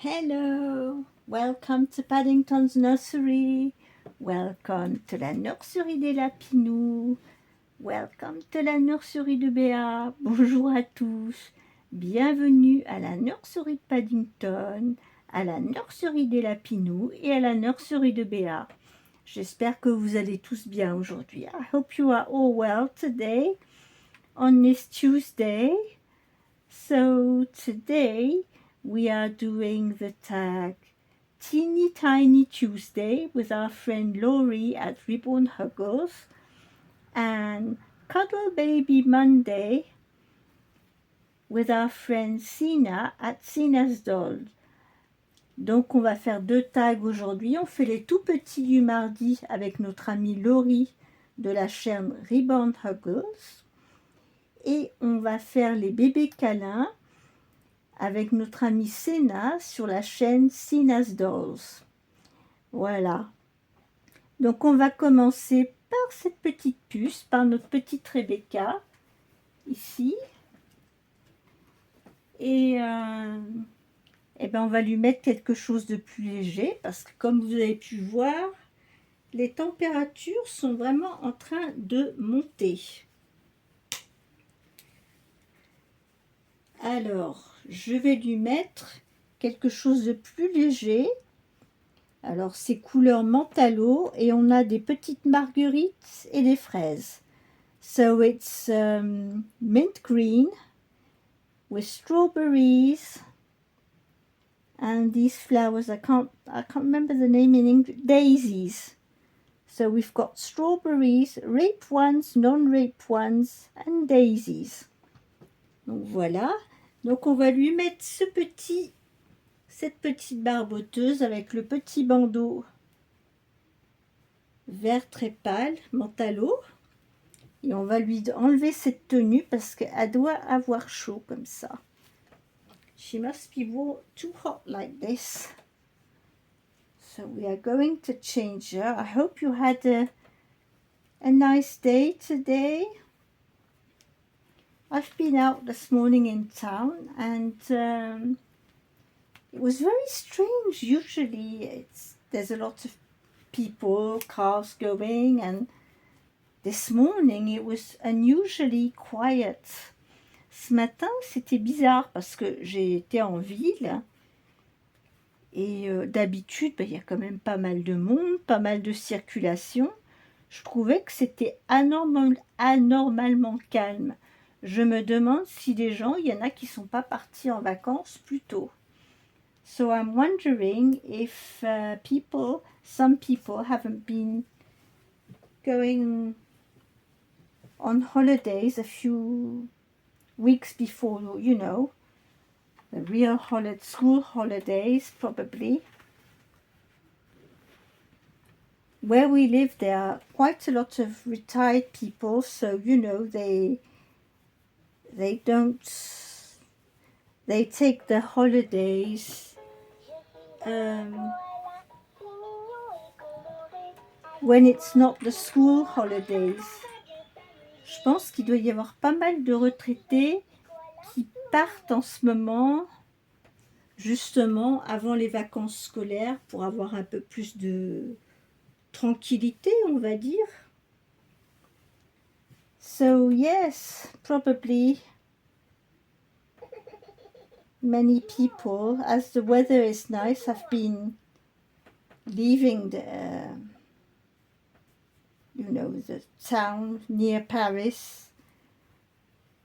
Hello, welcome to Paddington's nursery. Welcome to la nurserie des Lapinous. Welcome to la nurserie de Béa. Bonjour à tous. Bienvenue à la nurserie de Paddington, à la nurserie des Lapinous et à la nurserie de Béa. J'espère que vous allez tous bien aujourd'hui. I hope you are all well today on this Tuesday. So today we are doing the tag Teeny Tiny Tuesday with our friend Laurie at Reborn Huggles and Cuddle Baby Monday with our friend Sina at Sina's Dolls. Donc on va faire deux tags aujourd'hui. On fait les tout petits du mardi avec notre amie Laurie de la chaîne Reborn Huggles. Et on va faire les bébés câlins avec notre amie Sina sur la chaîne Sina's Dolls. Voilà. Donc on va commencer par cette petite puce, par notre petite Rebecca, ici. Et ben on va lui mettre quelque chose de plus léger, parce que comme vous avez pu voir, les températures sont vraiment en train de monter. Alors, je vais lui mettre quelque chose de plus léger. Alors, c'est couleur menthe à l'eau et on a des petites marguerites et des fraises. So it's mint green with strawberries and these flowers, I can't remember the name in English, daisies. So we've got strawberries, ripe ones, non-ripe ones and daisies. Donc voilà. Donc on va lui mettre cette petite barboteuse avec le petit bandeau vert très pâle, menthe à l'eau. Et on va lui enlever cette tenue parce qu'elle doit avoir chaud comme ça. She must be too hot like this. So we are going to change her. I hope you had a nice day today. I've been out this morning in town and it was very strange. Usually there's a lot of people, cars going, and this morning it was unusually quiet. Ce matin c'était bizarre parce que j'ai été en ville et d'habitude il y a quand même pas mal de monde, pas mal de circulation. Je trouvais que c'était anormalement calme. Je me demande si les gens, il y en a qui ne sont pas partis en vacances plus tôt. So I'm wondering if some people haven't been going on holidays a few weeks before, you know, the real school holidays probably. Where we live, there are quite a lot of retired people, so you know they take the holidays when it's not the school holidays. Je pense qu'il doit y avoir pas mal de retraités qui partent en ce moment, justement avant les vacances scolaires, pour avoir un peu plus de tranquillité, on va dire. So yes, probably many people, as the weather is nice, have been leaving the town near Paris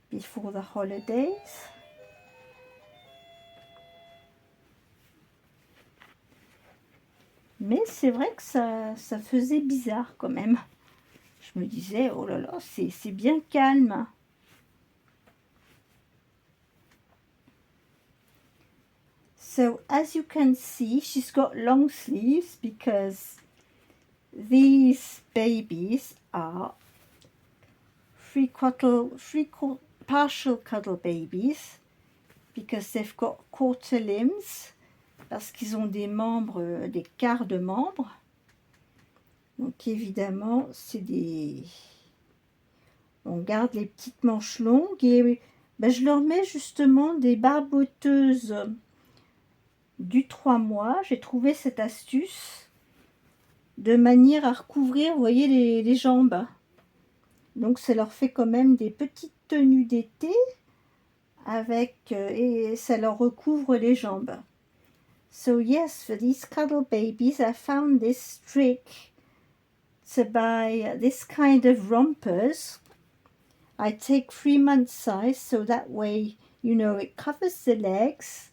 before the holidays. Mais c'est vrai que ça faisait bizarre quand même. Je me disais, oh là là, c'est bien calme. So as you can see, she's got long sleeves because these babies are partial cuddle babies because they've got quarter limbs, parce qu'ils ont des quarts de membres. Donc évidemment, on garde les petites manches longues et je leur mets justement des barboteuses du 3 mois. J'ai trouvé cette astuce de manière à recouvrir, vous voyez, les jambes. Donc ça leur fait quand même des petites tenues d'été avec et ça leur recouvre les jambes. So yes, for these cuddle babies, I found this trick to buy this kind of rompers. I take 3 month size, so that way, you know, it covers the legs,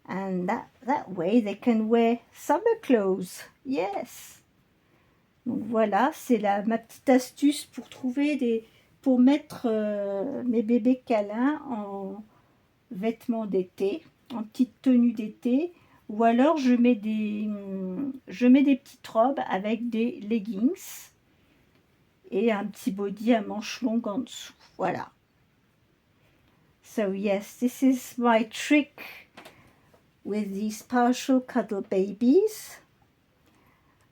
and that way they can wear summer clothes. Yes. Donc voilà, c'est ma petite astuce pour trouver pour mettre mes bébés câlins en vêtements d'été, en petite tenue d'été, ou alors je mets des petites robes avec des leggings et un petit body à manches longues en dessous. Voilà. So yes, this is my trick with these partial cuddle babies.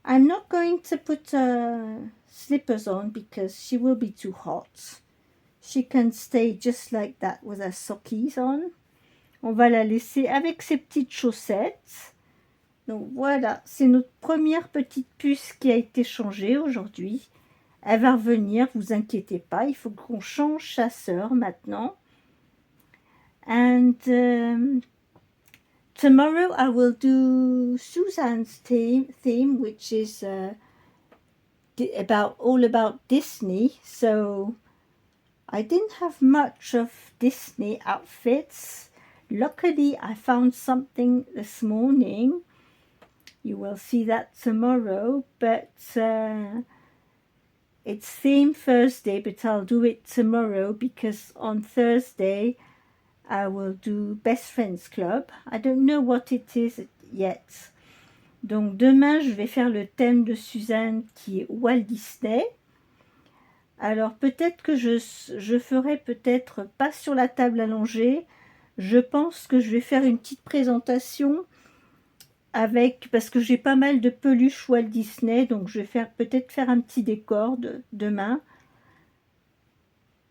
I'm not going to put slippers on because she will be too hot. She can stay just like that with her sockies on. On va la laisser avec ses petites chaussettes. Donc voilà, c'est notre première petite puce qui a été changée aujourd'hui. Elle va revenir, vous inquiétez pas, il faut qu'on change sa sœur maintenant. And tomorrow I will do Suzanne's theme which is all about Disney. So I didn't have much of Disney outfits. Luckily I found something this morning. You will see that tomorrow, but it's theme Thursday, but I'll do it tomorrow because on Thursday I will do Best Friends Club. I don't know what it is yet. Donc demain, je vais faire le thème de Suzanne qui est Walt Disney. Alors peut-être que je ferai peut-être pas sur la table allongée. Je pense que je vais faire une petite présentation parce que j'ai pas mal de peluches Walt Disney, donc je vais peut-être faire un petit décor demain.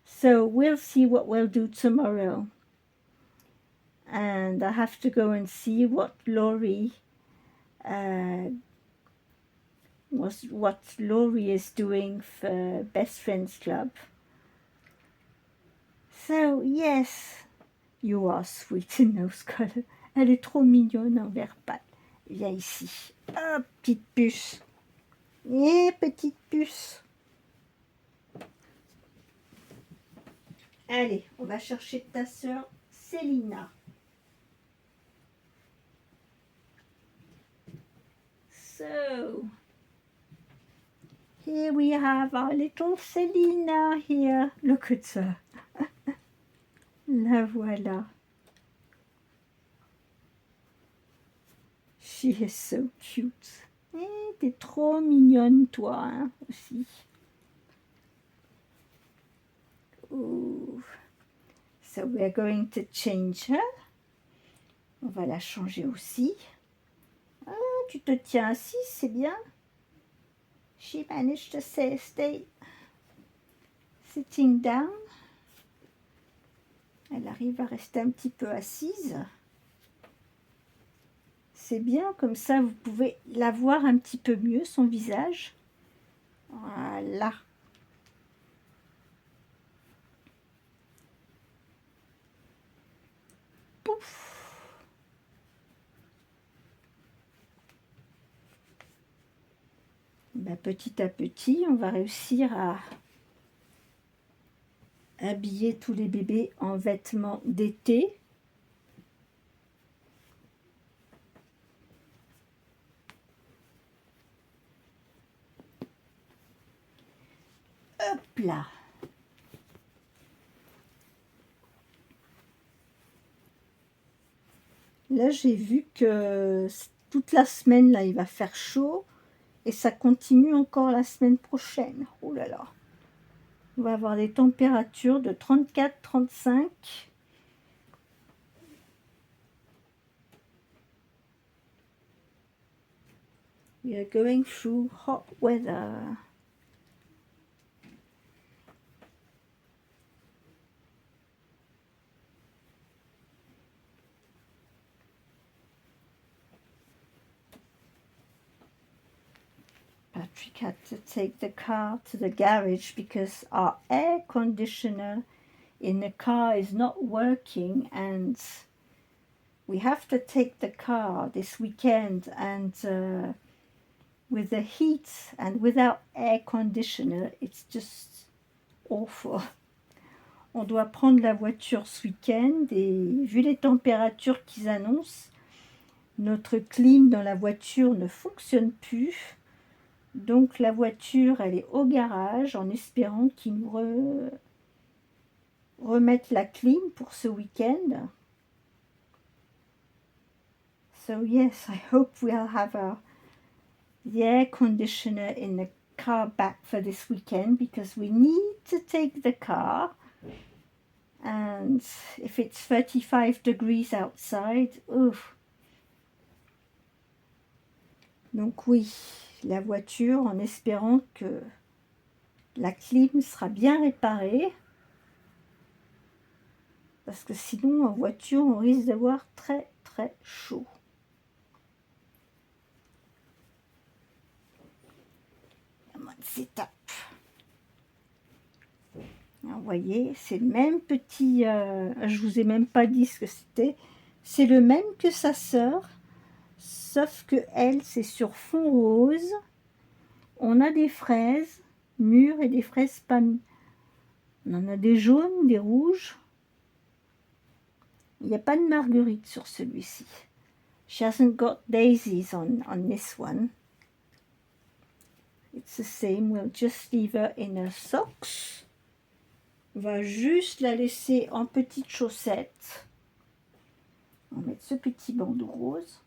So we'll see what we'll do tomorrow. And I have to go and see what Laurie is doing for Best Friends Club. So yes, you are sweet in those colors. Elle est trop mignonne en vert pâle. Viens ici. Ah, petite puce. Petite puce. Allez, on va chercher ta sœur Célina. So, here we have our little Célina here. Look at her. La voilà. She is so cute. T'es trop mignonne, toi, hein, aussi. Ooh. So we're going to change her. On va la changer aussi. Ah, tu te tiens assis, c'est bien. She managed to stay sitting down. Elle arrive à rester un petit peu assise. C'est bien, comme ça vous pouvez la voir un petit peu mieux, son visage. Voilà. Pouf. Ben, petit à petit, on va réussir à habiller tous les bébés en vêtements d'été. Hop là. Là, j'ai vu que toute la semaine, là, il va faire chaud. Et ça continue encore la semaine prochaine. Oh là là. On va avoir des températures de 34-35. We are going through hot weather. Patrick had to take the car to the garage because our air conditioner in the car is not working, and we have to take the car this weekend, and with the heat and without air conditioner, it's just awful. On doit prendre la voiture ce week-end et vu les températures qu'ils annoncent, notre clim dans la voiture ne fonctionne plus. Donc la voiture, elle est au garage en espérant qu'ils nous remettent la clim pour ce week-end. So yes, I hope we'll have the air conditioner in the car back for this weekend because we need to take the car. And if it's 35 degrees outside, oof. Donc oui, la voiture en espérant que la clim sera bien réparée. Parce que sinon, en voiture, on risque d'avoir très très chaud. Setup. Vous voyez, c'est le même petit... je vous ai même pas dit ce que c'était. C'est le même que sa sœur, sauf que elle, c'est sur fond rose. On a des fraises mûres et des fraises pas mûres. On en a des jaunes, des rouges. Il n'y a pas de marguerite sur celui-ci. She hasn't got daisies on this one. It's the same. We'll just leave her in her socks. On va juste la laisser en petites chaussettes. On va mettre ce petit bandeau rose.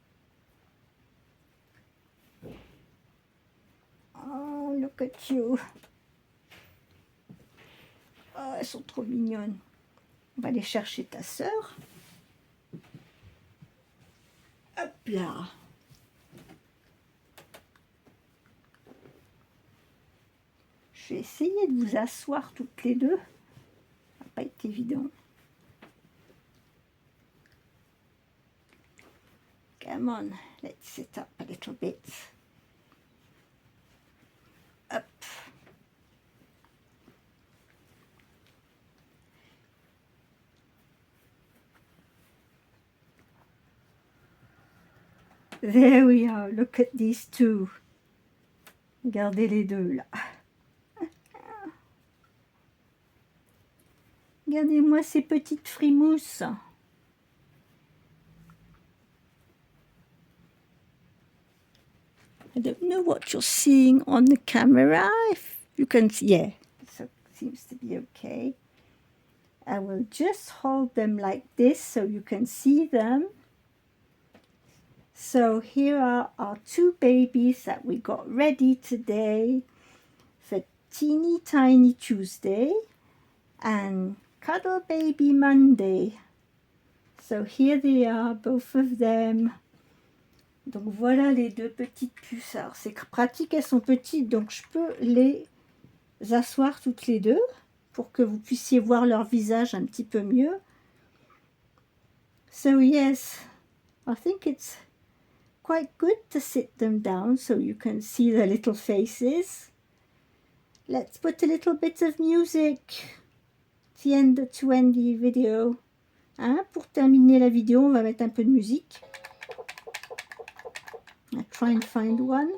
Oh, look at you. Oh, elles sont trop mignonnes. On va aller chercher ta sœur. Hop là. Je vais essayer de vous asseoir toutes les deux. Ça va pas être évident. Come on, let's sit up a little bit. Hop. There we are, look at these two. Regardez les deux là. Regardez-moi ces petites frimousses. I don't know what you're seeing on the camera. If you can see, yeah, so it seems to be okay. I will just hold them like this so you can see them. So here are our two babies that we got ready today for Teeny Tiny Tuesday and Cuddle Baby Monday. So here they are, both of them. Donc voilà les deux petites puces. Alors c'est pratique, elles sont petites, donc je peux les asseoir toutes les deux pour que vous puissiez voir leur visage un petit peu mieux. So yes, I think it's quite good to sit them down so you can see their little faces. Let's put a little bit of music to end the video. Hein? Pour terminer la vidéo, on va mettre un peu de musique. I'll try and find one.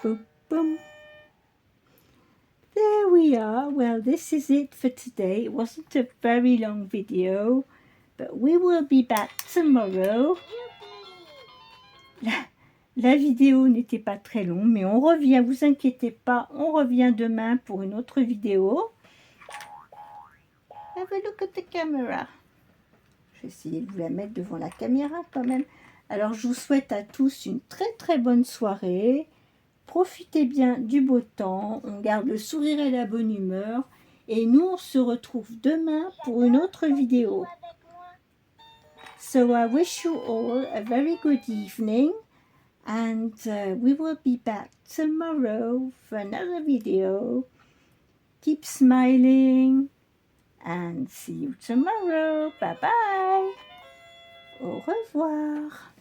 Boom, boom. There we are. Well, this is it for today. It wasn't a very long video, but we will be back tomorrow. La vidéo n'était pas très longue, mais on revient, vous inquiétez pas, on revient demain pour une autre vidéo. Have a look at the camera. Je vais essayer de vous la mettre devant la caméra quand même. Alors, je vous souhaite à tous une très très bonne soirée. Profitez bien du beau temps, on garde le sourire et la bonne humeur. Et nous, on se retrouve demain pour une autre vidéo. So I wish you all a very good evening. and we will be back tomorrow for another video. Keep smiling and see you tomorrow. Bye bye. Au revoir.